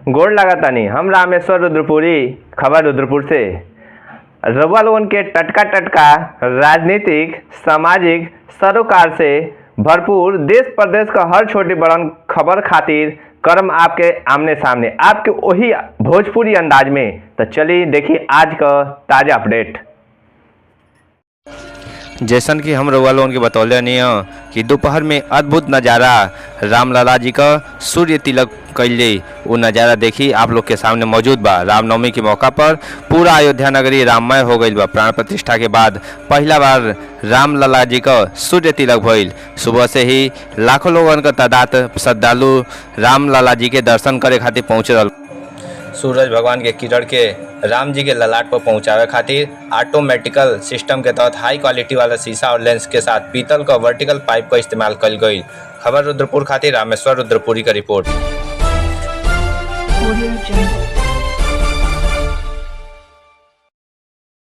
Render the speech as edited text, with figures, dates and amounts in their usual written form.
गोड़ लगातानी हम रामेश्वर रुद्रपुरी, खबर रुद्रपुर से। रउआ लोगन के टटका राजनीतिक, सामाजिक, सरोकार से भरपूर देश प्रदेश का हर छोटी बड़न खबर खातिर करम आपके आमने सामने, आपके वही भोजपुरी अंदाज में। तो चलिए देखिए आज का ताजा अपडेट। जैसन कि हम रउआ लोगन के बतौले नहीं कि दोपहर में अद्भुत नज़ारा रामलला जी का सूर्य तिलक कैले वो नज़ारा देखी आप लोग के सामने मौजूद बा। रामनवमी के मौका पर पूरा अयोध्या नगरी राममय हो गई बा। प्राण प्रतिष्ठा के बाद पहला बार रामलला जी का सूर्य तिलक भइल। सुबह से ही लाखों लोगन का तादाद श्रद्धालु रामलला जी के दर्शन करे खातिर पहुँच रहा। सूरज भगवान के किरण के राम जी के ललाट पर पहुंचावे खातिर ऑटोमेटिकल सिस्टम के तहत हाई क्वालिटी वाला शीशा और लेंस के साथ पीतल का वर्टिकल पाइप का इस्तेमाल कल गई। खबर रुद्रपुर खातिर रामेश्वर रुद्रपुरी का रिपोर्ट।